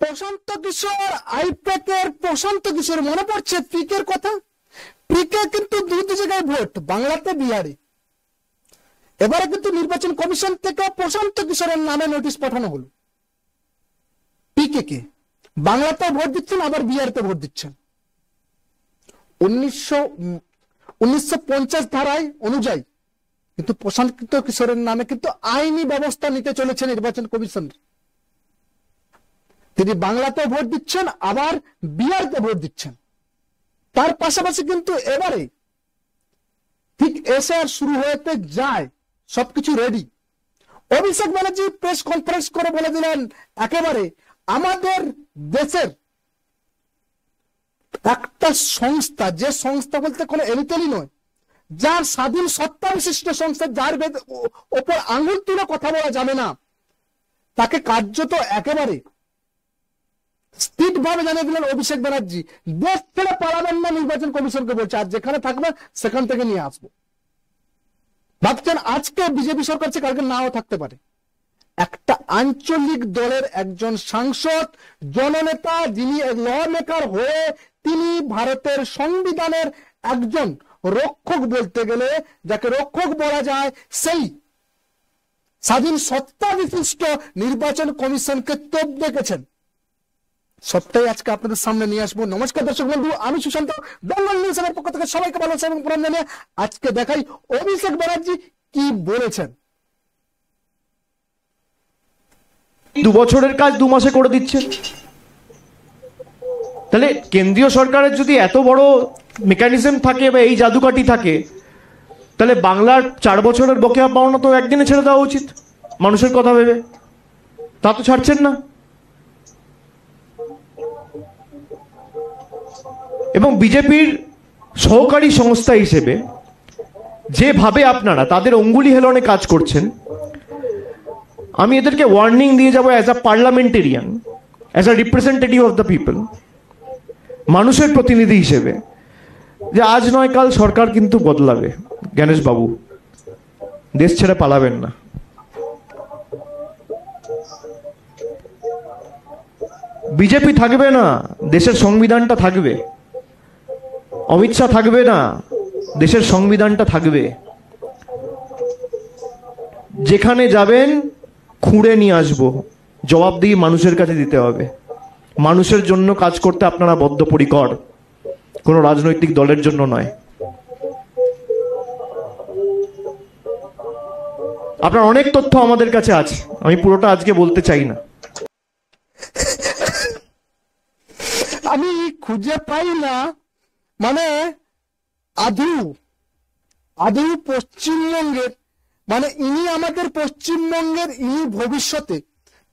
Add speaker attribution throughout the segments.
Speaker 1: প্রশান্ত কিশোর আইপ্যাকের প্রশান্ত কিশোর মনে পড়ছে পিকের কথা। পিকে কিন্তু দুটি জায়গায় ভোট, বাংলাতে বিহারে। এবারে কিন্তু নির্বাচন কমিশন থেকে প্রশান্ত কিশোরের নামে নোটিশ পাঠানো হলো। পিকে কে বাংলাতে ভোট দিচ্ছেন, আবার বিহারিতে ভোট দিচ্ছেন। 1950 ধারায় অনুযায়ী কিন্তু প্রশান্ত কিশোরের নামে কিন্তু আইনি ব্যবস্থা নিতে চলেছে নির্বাচন কমিশন। তিনি বাংলাতে ভোট দিচ্ছেন, আবার বিহারিতে ভোট দিচ্ছেন। তার পাশাপাশি কিন্তু এবারে ঠিক এসআর শুরু হতে যায়, সবকিছু ready. Abhishek Banerjee press conference করে বলে দিলেন, একেবারে আমাদের দেশের একটা সংস্থা, যে সংস্থা বলতে কোনো এলিতেলি নয়, যার স্বাধীন সত্তা বিশিষ্ট সংস্থা, যার ওপর আঙুল তুলে কথা বলা যাবে না, তাকে কার্যত একেবারে স্থির ভাবে জানিয়ে দিলেন অভিষেক ব্যানার্জি, দেশ ছেড়ে পালাবেন না। নির্বাচন কমিশনকে বলছে, আর যেখানে থাকবে সেখান থেকে নিয়ে আসবো। ভাবছেন আজকে বিজেপি সরকার কালকে নাও থাকতে পারে। একটা আঞ্চলিক দলের একজন সাংসদ, জননেতা, যিনি ল মেকার হয়ে তিনি ভারতের সংবিধানের একজন রক্ষক, বলতে গেলে যাকে রক্ষক বলা যায়, সেই স্বাধীন সত্তা বিশিষ্ট নির্বাচন কমিশনকে তোপ দেখেছেন। সবটাই আজকে আপনাদের সামনে নিয়ে আসবো। নমস্কার দর্শক বন্ধু, আমি সুশান্ত, বেঙ্গল নিউজ এর পক্ষ থেকে সবাইকে ভালো এবং প্রণাম জানিয়ে আজকে দেখাই অভিষেক ব্যানার্জি কি বলেছেন।
Speaker 2: 2 বছরের কাজ 2 মাসে করে দিচ্ছে। তাহলে কেন্দ্রীয় সরকারের যদি এত বড় মেকানিজম থাকে বা এই জাদুকাঠি থাকে, তাহলে বাংলার 4 বছরের বকেয়া পাওনা তো একদিনে ছেড়ে দেওয়া উচিত মানুষের কথা ভেবে। তা তো ছাড়ছেন না। এবং বিজেপির সহকারী সংস্থা হিসেবে যেভাবে আপনারা তাদের অঙ্গুলি হেলনে কাজ করছেন, আমি এদেরকে ওয়ার্নিং দিয়ে যাব as a parliamentarian, as a representative of the people, মানুষের প্রতিনিধি হিসেবে, যে আজ নয় কাল সরকার কিন্তু বদলাবে। গণেশ বাবু, দেশ ছেড়ে পালাবেন না। বিজেপি থাকবে না, দেশের সংবিধানটা থাকবে। অমিত শাহ থাকবে না, দেশের সংবিধানটা থাকবে। যেখানে যাবেন খুঁড়ে নিয়ে আসবো, জবাবদিহি মানুষের কাছে দিতে হবে। মানুষের জন্য কাজ করতে আপনারা বদ্ধপরিকর, কোনো রাজনৈতিক দলের জন্য নয়। আপনার অনেক তথ্য আমাদের কাছে আছে, আমি পুরোটা আজকে বলতে চাই না।
Speaker 1: আমি খুঁজে পাই না, মানে আদৌ পশ্চিমবঙ্গের, মানে ইনি আমাদের পশ্চিমবঙ্গের, ইনি ভবিষ্যতে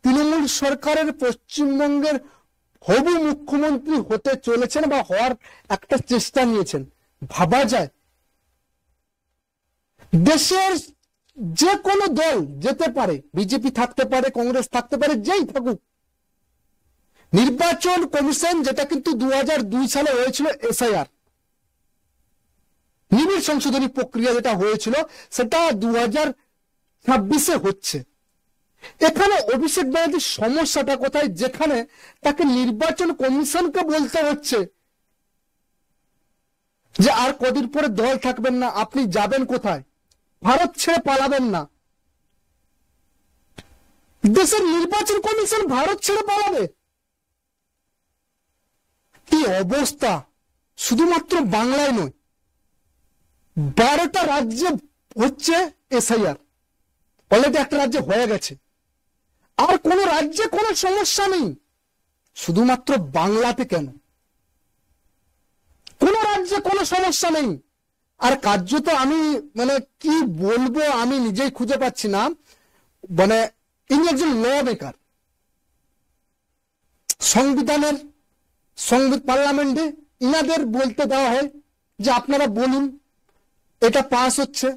Speaker 1: তৃণমূল সরকারের পশ্চিমবঙ্গের হবু মুখ্যমন্ত্রী হতে চলেছেন বা হওয়ার একটা চেষ্টা নিয়েছেন। ভাবা যায় দেশের যে কোনো দল যেতে পারে, বিজেপি থাকতে পারে, কংগ্রেস থাকতে পারে, যেই থাকুক, নির্বাচন কমিশন, যেটা কিন্তু 2002 সালে হয়েছিল এসআইআর, নিবিড় সংশোধনী প্রক্রিয়া যেটা হয়েছিল, সেটা 2026-এ হচ্ছে। এখানে অভিষেক ব্যানার্জির সমস্যাটা কোথায়, যেখানে তাকে নির্বাচন কমিশনকে বলতে হচ্ছে যে আর কদিন পরে দল থাকবেন না, আপনি যাবেন কোথায়, ভারত ছেড়ে পালাবেন না। দেশের নির্বাচন কমিশন ভারত ছেড়ে পালাবে? কি অবস্থা! শুধুমাত্র বাংলায় নয়, 12টা রাজ্যে হচ্ছে এসআইআর, অলরেডি একটা রাজ্যে হয়ে গেছে। আর কোন রাজ্যে কোনো সমস্যা নেই, শুধুমাত্র বাংলাতে কেন? কোন রাজ্যে কোনো সমস্যা নেই। আর কার্যত আমি মানে কি বলবো, আমি নিজেই খুঁজে পাচ্ছি না। মানে ইনি একজন ল মেকার, সংবিধানের পার্লামেন্টে ইনাদের বলতে দেওয়া হয় যে আপনারা বলুন এটা পাস হচ্ছে,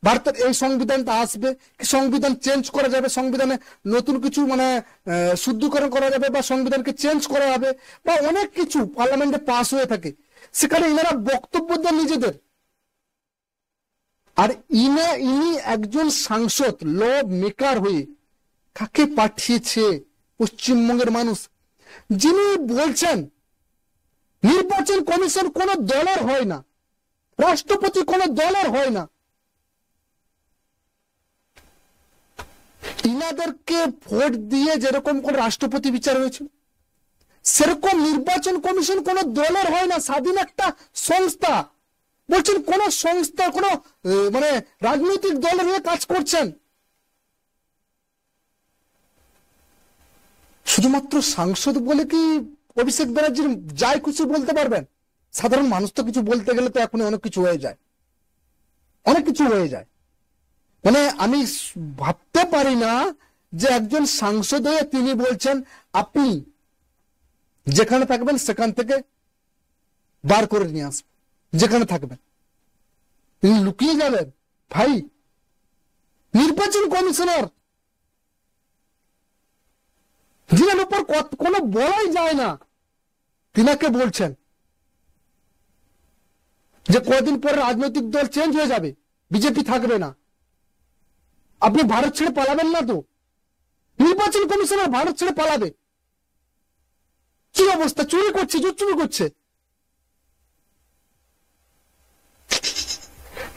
Speaker 1: ভারতের এই সংবিধানটা আসবে, সংবিধান চেঞ্জ করা যাবে, সংবিধানে নতুন কিছু মানে শুদ্ধিকরণ করা যাবে, বা সংবিধানকে চেঞ্জ করা যাবে, বা অনেক কিছু পার্লামেন্টে পাস হয়ে থাকে। সেখানে ইনারা বক্তব্য দেন নিজেদের। আর ইনি একজন সাংসদ, ল মেকার হয়ে কাকে পাঠিয়েছে পশ্চিমবঙ্গের মানুষ? যিনি বলছেন নির্বাচন কমিশন কোন দলের হয় না, রাষ্ট্রপতি কোন দলের হয় না, ইনাদেরকে ভোট দিয়ে যেরকম কোন রাষ্ট্রপতি বিচার হয়েছিল সেরকম নির্বাচন কমিশন কোন দলের হয় না, স্বাধীন একটা সংস্থা। বলছেন কোন সংস্থা কোন মানে রাজনৈতিক দলের হয়ে কাজ করছেন। শুধুমাত্র সাংসদ বলে কি অভিষেক ব্যানার্জির যাই কিছু বলতে পারবেন? সাধারণ মানুষ তো কিছু বলতে গেলে তো এখন অনেক কিছু হয়ে যায়, অনেক কিছু হয়ে যায়। মানে আমি ভাবতে পারি না যে একজন সাংসদ হয়ে তিনি বলছেন আপনি যেখানে থাকবেন সেখান থেকে বার করে নিয়ে আসবেন, যেখানে থাকবেন তিনি লুকিয়ে যাবেন। ভাই নির্বাচন কমিশনার, যিনার উপর কোনো বলাই যায় না, তিনাকে বলছেন যে কদিন পরে রাজনৈতিক দল চেঞ্জ হয়ে যাবে, বিজেপি থাকবে না, আপনি ভারত ছেড়ে পালাবেন না তো? নির্বাচন কমিশনার ভারত ছেড়ে পালাবে? কি অবস্থা! চুরি করছে, জোর চুরি করছে।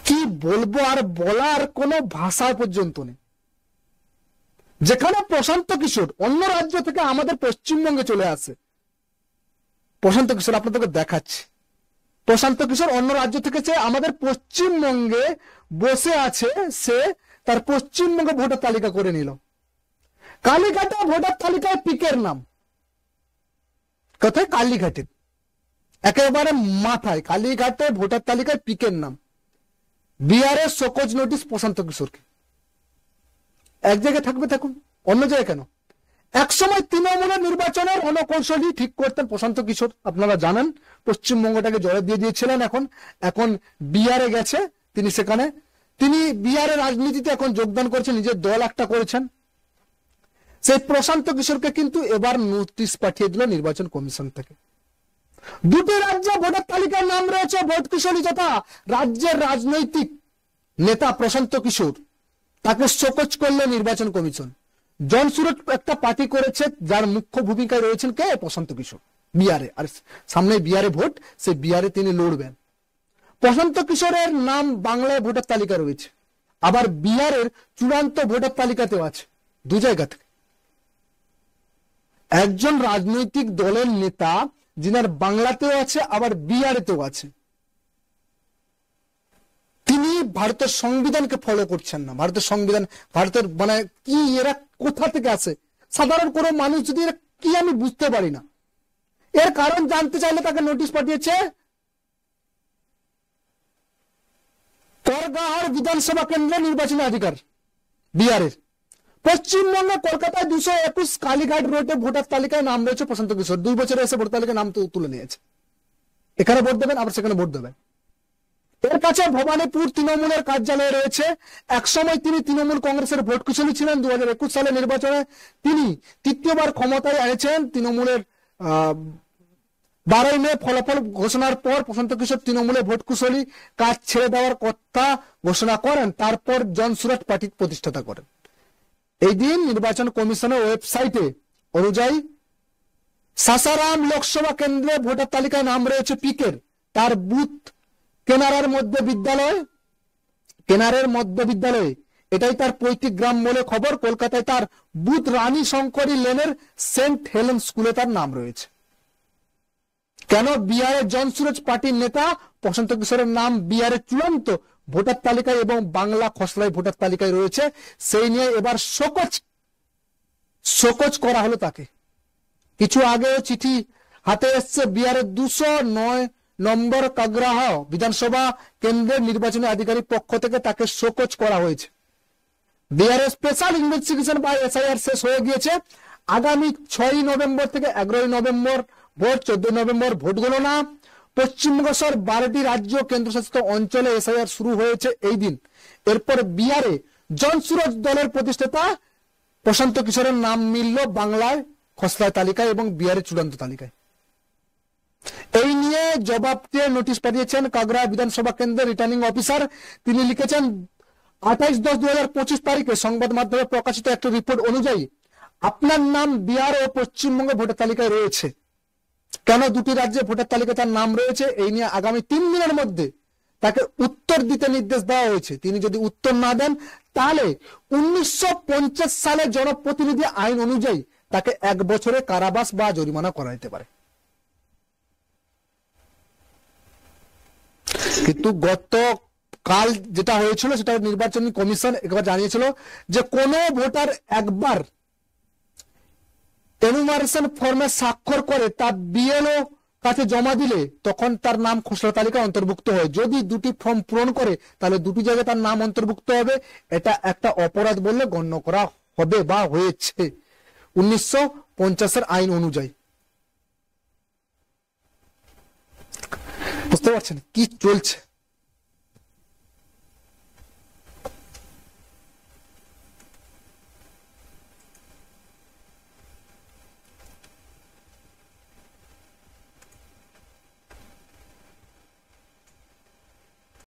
Speaker 1: কি বলবো আর বলার কোনো ভাষা পর্যন্ত নেই। যেখানে প্রশান্ত কিশোর অন্য রাজ্য থেকে আমাদের পশ্চিমবঙ্গে চলে আসে, প্রশান্ত কিশোর আপনাদেরকে দেখাচ্ছে, প্রশান্ত কিশোর অন্য রাজ্য থেকে আমাদের পশ্চিমবঙ্গে বসে আছে, সে তার পশ্চিমবঙ্গে ভোটার তালিকা করে নিল। কালীঘাটে ভোটার তালিকায় পিকের নাম, কোথায়? কালীঘাটে, একেবারে মাথায় কালীঘাটে ভোটার তালিকায় পিকের নাম। বিহারের শোকজ নোটিশ প্রশান্ত কিশোরকে। এক জায়গায় থাকবে থাকুন, অন্য জায়গায় কেন? একসময় তৃণমূলের নির্বাচনের রণকৌশলী ঠিক করতেন প্রশান্ত কিশোর, আপনারা জানেন। পশ্চিমবঙ্গটাকে জয় দিয়ে দিয়েছিলেন, এখন বিহারে গেছে তিনি, সেখানে তিনি বিহারের রাজনীতিতে এখন যোগদান করেছেন, নিজের দল একটা করেছেন। সেই প্রশান্ত কিশোরকে কিন্তু এবার নোটিশ পাঠিয়ে দিল নির্বাচন কমিশন থেকে। দুটি রাজ্যে ভোটার তালিকার নাম রয়েছে ভোট কিশোরী, যথা রাজ্যের রাজনৈতিক নেতা প্রশান্ত কিশোর, তাকে শোকজ করলো নির্বাচন কমিশন। জনসুরত একটা পার্টি করেছে যার মুখ্য ভূমিকায় রয়েছেন কে? প্রশান্ত কিশোর, বিহারে। আর সামনে বিহারে ভোট, সে বিহারে তিনি লড়বেন। প্রশান্ত কিশোরের নাম বাংলায় ভোটার তালিকা রয়েছে, আবার বিহারের চূড়ান্ত ভোটার তালিকাতেও আছে, দু জায়গা থেকে। একজন রাজনৈতিক দলের নেতা যিনার বাংলাতেও আছে আবার বিহারেতেও আছে, তিনি ভারতের সংবিধানকে ফলো করছেন না। ভারতের সংবিধান, ভারতের মানে কি, এরা কোথা থেকে আসে? সাধারণ কোনো মানুষ যদি কি, আমি বুঝতে পারি না। এর কারণ জানতে চাইলে তাকে নোটিশ পাঠিয়েছে করগাহার বিধানসভা কেন্দ্রের নির্বাচনী অধিকার বিহারের। পশ্চিমবঙ্গে কলকাতায় 221 কালীঘাট রোডে ভোটার তালিকায় নাম রয়েছে প্রশান্ত কিশোর। 2 বছরে এসে ভোটার তালিকায় নাম তুলে নিয়েছে। এখানে ভোট দেবেন, আবার সেখানে ভোট দেবেন। এর কাছে ভবানীপুর তৃণমূলের কার্যালয় রয়েছে। একসময় তিনি তৃণমূল কংগ্রেসের ভোট কুশলী ছিলেন। 2021 সালের নির্বাচনে তিনি তৃতীয়বার ক্ষমতায় এনেছেন। তৃণমূলের 12 মে ফলাফল ঘোষণার পর প্রশান্ত কিশোর তৃণমূলের ভোট কুশলী কাজ ছেড়ে দেওয়ার কথা ঘোষণা করেন, তারপর জনসুরাট পার্টি প্রতিষ্ঠাতা করেন। এই দিন নির্বাচন কমিশনের ওয়েবসাইটে অনুযায়ী সাসারাম লোকসভা কেন্দ্রে ভোটার তালিকায় নাম রয়েছে পিকের। তার বুথ কেনারের মধ্য বিদ্যালয়ে, এটাই তার পৈতৃক গ্রাম বলে খবর। কলকাতায় তার বুথ রানী শঙ্করী লেনের সেন্ট হেলেন স্কুলে তার নাম রয়েছে। কেন বিহারের জনসুরাজ পার্টির নেতা প্রশান্ত কিশোরের নাম বিহারের চূড়ান্ত ভোটার তালিকায় এবং বাংলা খসড়ায় ভোটার তালিকায় রয়েছে, সেই নিয়ে এবার শোকজ করা হলো তাকে। কিছু আগেও চিঠি হাতে এসছে বিহারের 209 নম্বর কাগরাহ বিধানসভা কেন্দ্রের নির্বাচনী আধিকারিক পক্ষ থেকে তাকে শোকজ করা হয়েছে। বিহারের স্পেশাল ইনভেস্টিগেশন বা এসআইআর শেষ হয়ে গিয়েছে। আগামী 6 নভেম্বর থেকে 11 নভেম্বর ভোট, 14 নভেম্বর ভোট গণনা। পশ্চিমবঙ্গ সহ 12টি রাজ্য কেন্দ্রশাসিত অঞ্চলে এসআইআর শুরু হয়েছে এই দিন। এরপর বিহারে জনসুরাজ দলের প্রতিষ্ঠাতা প্রশান্ত কিশোরের নাম মিলল বাংলায় খসড়া তালিকায় এবং বিহারের চূড়ান্ত তালিকায়। এই নিয়ে জবাব দিয়ে নোটিশ পাঠিয়েছেন কাগরা বিধানসভা কেন্দ্রের রিটার্নিং অফিসার। তিনি লিখেছেন 28/10/2025 তারিখে সংবাদ মাধ্যমে প্রকাশিত একটা রিপোর্ট অনুযায়ী আপনার নাম বিহার ও পশ্চিমবঙ্গে ভোটার তালিকায় রয়েছে, কেন দুটি রাজ্যে ভোটার তালিকায় তার নাম রয়েছে, এই নিয়ে আগামী 3 দিনের মধ্যে তাকে উত্তর দিতে নির্দেশ দেওয়া হয়েছে। তিনি যদি উত্তর না দেন তাহলে 1950 সালে জনপ্রতিনিধি আইন অনুযায়ী তাকে 1 বছরের কারাবাস বা জরিমানা করা যেতে পারে। কিন্তু গতকাল যেটা হয়েছিল সেটা নির্বাচনী কমিশন একবার জানিয়েছিল যে কোন ভোটার একবার এনুমারেশন ফর্মে স্বাক্ষর করে তা বিএলও কাছে জমা দিলে তখন তার নাম খসড়া তালিকা অন্তর্ভুক্ত হয়। যদি দুটি ফর্ম পূরণ করে তাহলে দুটি জায়গায় তার নাম অন্তর্ভুক্ত হবে। এটা একটা অপরাধ বললে গণ্য করা হবে বা হয়েছে 1950 আইন অনুযায়ী। বুঝতে পারছেন কি চলছে?